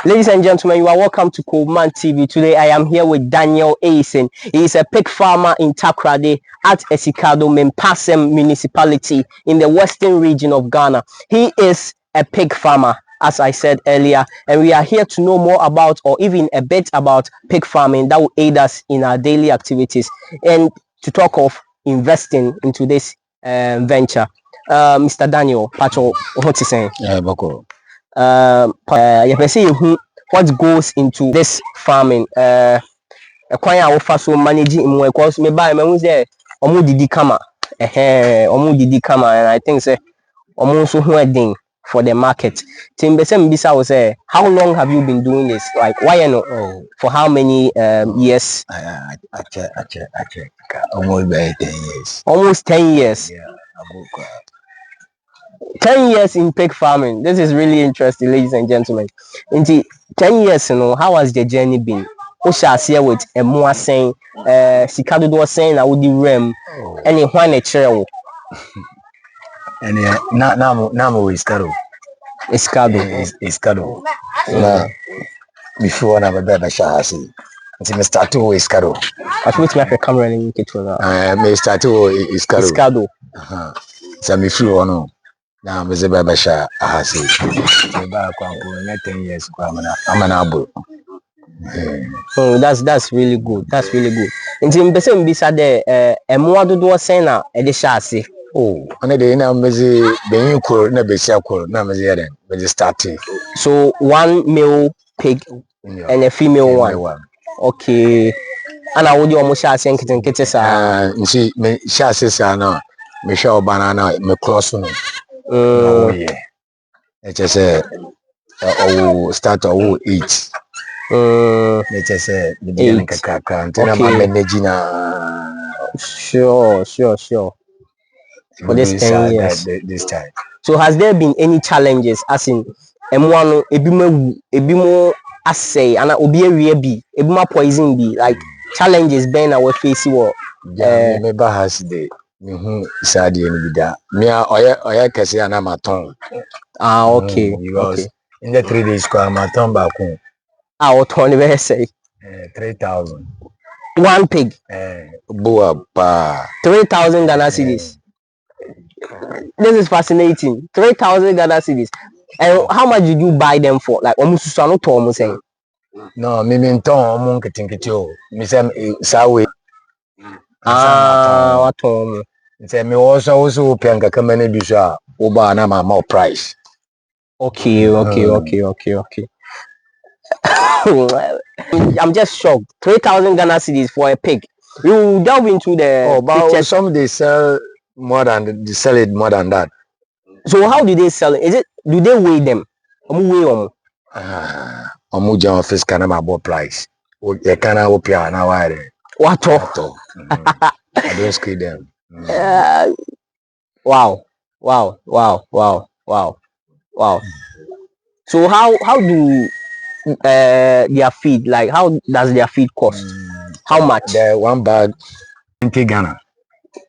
Ladies and gentlemen, you are welcome to Coleman TV. Today I am here with Daniel Aisen. He is a pig farmer in Takoradi at Esikado, Mempasem municipality in the western region of Ghana. He is a pig farmer, as I said earlier, and we are here to know more about, or even a bit about, pig farming that will aid us in our daily activities and to talk of investing into this venture. Mr. Daniel, Pacho, what is saying? Boko. What goes into this farming? Kwan a wofa so manage mu because me buy me hu say omo didi kama and I think say omo so hu edin for the market. Timbe say mbisa wo say how long have you been doing this? Like why you know? For how many years? I check. Almost by 10 years. Almost 10 years. Yeah, 10 years in pig farming. This is really interesting, ladies and gentlemen. In the 10 years, how has the journey been? Who shall see with a more saying, Sikado was saying, I would do rem, any one a chair. And now we Escado. Escado. Before I have a chassis. Until I start to Escado. I should make a camera and get to that. I start to Escado. So me flew on. Now I'm a babasha. I say, about 10 years. I'm an able. Oh, that's really good. That's really good. Until person beside the more do saying now at the chassis. Oh, and then I'm busy being cool, never be so cool. Now I'm busy starting. So one male pig and a female one. Okay. And I would almost chassis and kitten. You see, me chassis are now. Me show banana, me cross on. Yeah. It just start to eat. It just the beginning kaka. Until I'm managing. Sure. For this 10 years. This time. So has there been any challenges as in M1 ebimo assay and obi be ebima poison be like challenges ben our face what me has the sad and vida. Me oya kese ana maton. Okay. Because in the 3 days ko maton back home. What one say 3,000. One pig. Boa pa 3,000 Ghana cedis. This is fascinating. 3,000 Ghana cedis. And how much did you buy them for? Like almost so no saying. No, me ton mon ketinketio. Me say sawe. What tom? Say me also penga kamane bi so a wo ba na ma more price. Okay. I'm just shocked. 3,000 Ghana cedis for a pig. You delve into the but some they sell more than that. So how do they sell it? Do they weigh them? Omu jam office can about price. You can opia na wire. What? I don't screen them. Wow. So how do their feed, like how does their feed cost? How much? The one bag 90 Ghana.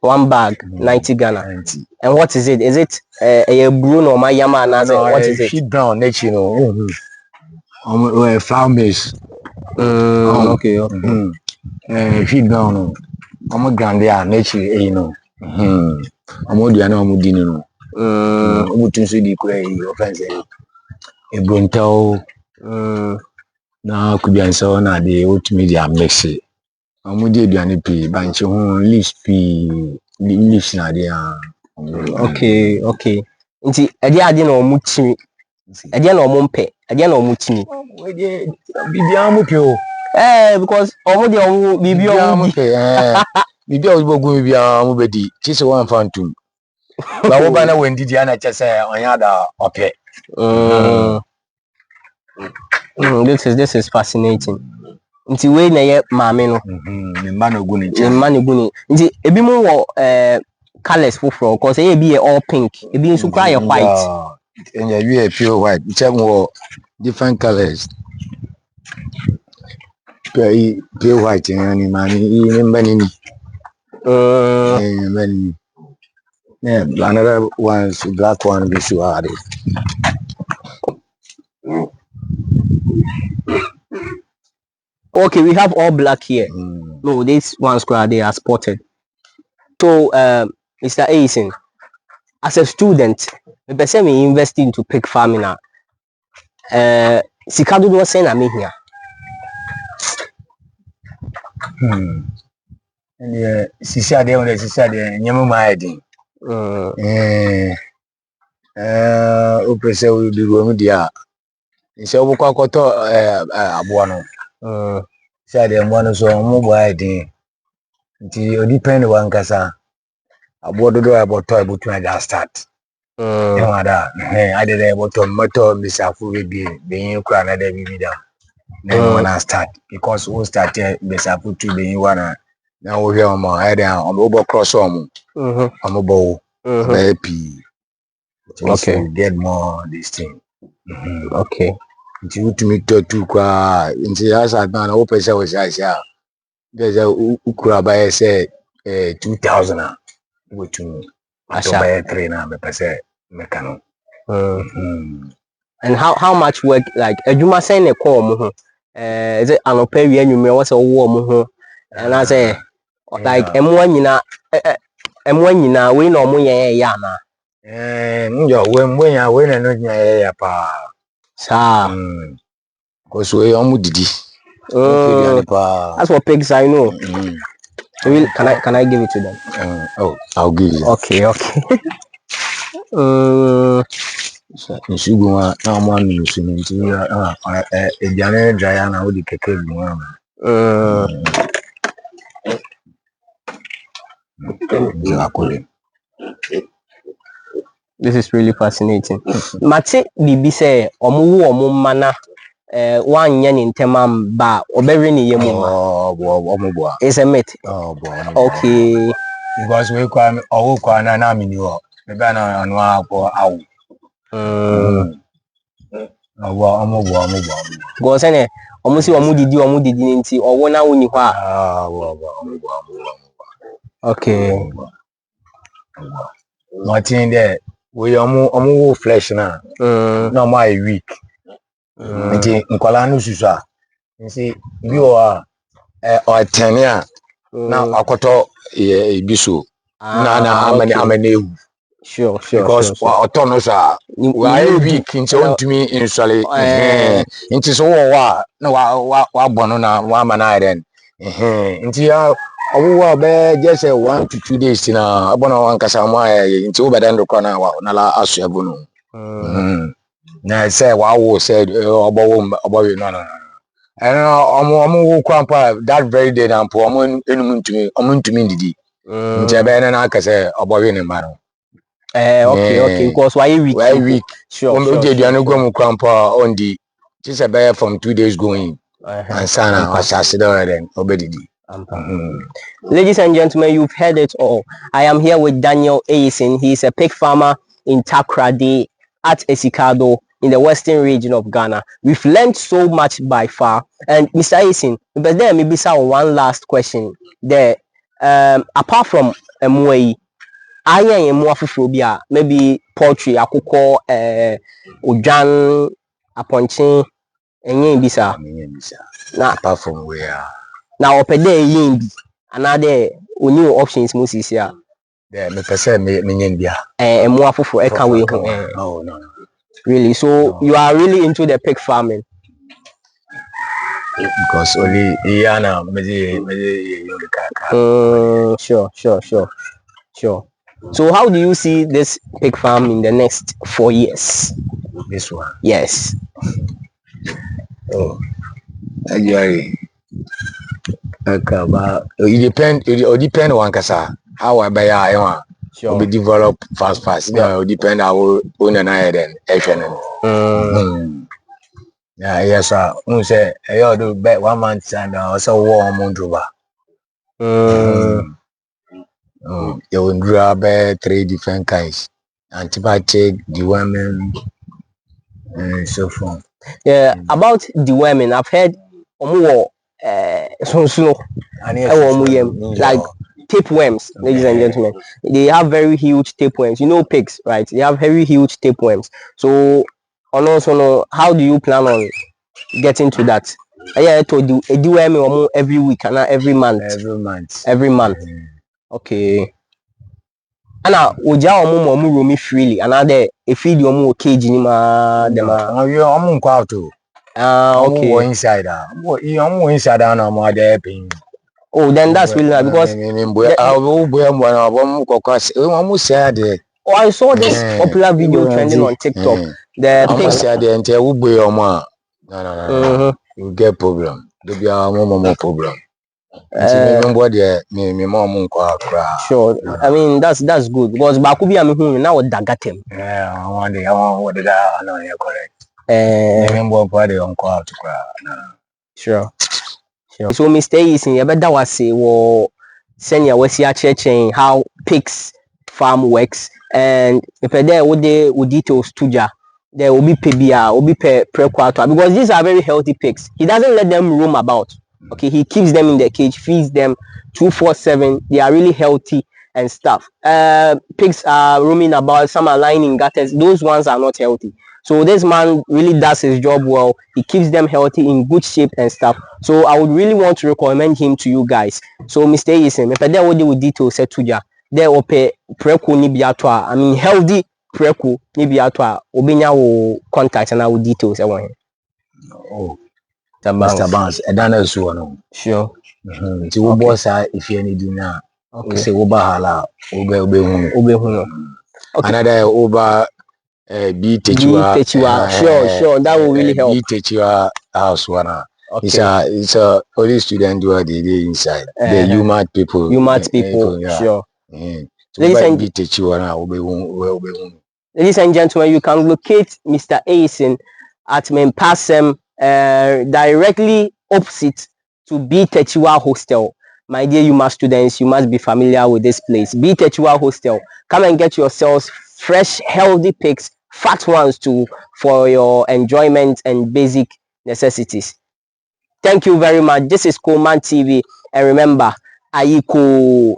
One bag 90 Ghana. 90. And what is it? Is it a Bruno or Mayama? No, what is it? Feed brown nature, flour maize. Okay. Feed brown. Grandia nature, Diana Mudino. Umutunsu di kwe offense. A Bruntel. Now could be answer na the ultimate mix. Amudi Diana P. Bancho leaves leaves na there. Okay. Nti ade ade na omuchimi. Ade na omumpe. Ade na omuchimi. Bibia mupio. Because omu de omu bibia mupio. Bibia obogu bibia mubedi. Chise wan fantum. Ba wo bana wendi dia na chese onya da ope. This is fascinating. Nti we na ye maame no. Me ma no gu ni. Nti ebi mo wo colors foforo because e be all pink, e be nso cry white. And you are pure white. Check more different colors. Pure white and money. Yeah, another one's black one be so hard. Okay, we have all black here. No, this one square they are spotted. So, Mr. Aisen, as a student, the person we invest into pig farming now. Sika dodo say na me here. And sisi ade on sisi ade nyemu ma edin. O pese o bi go mu dia. Nse obo kwa koto aboa no. Sisi ade mo no so mo bo edin. Nti o depend wan kasa. Aboa dodo aboto ebutu na start. Ada ade dey aboto moto bisafu be yin kura na dey bi da. Then when I start, because we start bisafu to be yin wana. Now we hear I'm over cross I'm about happy. Okay, we get more this thing. Okay. Until to meet to cry until as I man open say was I say there's a ukura by say 2,000 which I shall buy a trainer me say mechanic. And how much work like Ejuma say na call mo is it an pay we anwume what's a war mo and I say like M1 nyina we no mo yen ya na njo we ya we na no nya ya pa sa cause we omu didi that's what pigs I know. Can I give it to them? I'll give you. Okay. Nsugu na mo anu nsu nti ediane dry na wo di keke lu This is really fascinating. Mate bibi say omu mana one yen in temam ba obere ni yemu is a myth. Okay, because we kwa na mi ni wo be ba na anu akọ awu go say ne omu si omu didi nti owo na woni hɔ a okay nothing there we omu flesh na no my week nti nkwala no susu a nsi bi o tenia na akoto bi so na amane ewu sure because otono sa we week nti ontumi insole nti so wo na wa bono na wa mana iron nti ya owo be just 1 to 2 days na abono wan kasa mo nti wo beden do kona wa na la aso ebo no na say wa wo say obowo no and omo kwampa that very day na po omo ntumi ndidi nti ebe na akase obowo ne maro okay because why week sure okay diano go mu kwampa on the just about from 2 days going and sana asase then obedidi. Ladies and gentlemen, you've heard it all. I am here with Daniel Aisen. He's a pig farmer in Takoradi at Esikado in the western region of Ghana. We've learned so much by far. And Mr. Aisen, but there maybe one last question there. Apart from Mwai, I am more phobia, maybe poultry, akoko, ujan, aponche, and bisa. Now, apart from where now opede yin another new options musis here. Yeah, me person me bia. More for e can we no. Really? So no. You are really into the pig farming? Because only Iana Sure. So how do you see this pig farm in the next 4 years? This one? Yes. Actually, it depend on kasa how I buy I sure. We develop fast. Yeah, it depend how own and I then yeah, yes, sir. We say I do bet 1 month and also warm on drova. You will grab 3 different kinds: antibiotic, deworming, and so forth. Yeah, about deworming, I've heard like tapeworms, ladies and gentlemen. They have very huge tapeworms. You know pigs, right? They have very huge tapeworms. So, also know how do you plan on get into that. Yeah, to do every week and every month. Every month. Okay. And now uja omu romi freely and other if feed your cage in them. Okay. Inside Oh, then that's really nice because I saw this popular video trending on TikTok. The you get problem. There be more problem. Sure. I mean that's good because Bakubi I'm now dagatem. Yeah, I want what I know correct. Sure. So Mr. Eason, you better was say senior was here checking how pigs farm works and if there would they would details to ja there will be pebia will be per quarter because these are very healthy pigs. He doesn't let them roam about. Okay, he keeps them in the cage, feeds them 247. They are really healthy and stuff. Pigs are roaming about, some are lying in gutters. Those ones are not healthy. So this man really does his job well. He keeps them healthy, in good shape and stuff. So I would really want to recommend him to you guys. So Mr. Eason, if there would details set to ya, there will pay preku ni biatwa. I mean healthy preku ni biatwa. Obinya will contact and I will details. Oh. Mr. Barnes, a dana so no. Sure. Ti wo boss if you need na. Okay. Say oba hala, obe hunu. Okay. Another oba be techiwa. Sure. That will really help. Be techiwa house one. Okay. It's a police student who are the inside. The UMAT people. Yeah. Sure. Ladies and gentlemen, you can locate Mr. Eason at Mempasem, directly opposite to B Techiwa Hostel. My dear UMA students, you must be familiar with this place. B Techiwa Hostel. Come and get yourselves fresh, healthy pigs, fat ones too, for your enjoyment and basic necessities. Thank you very much. This is Coleman TV, and remember, Ayiko.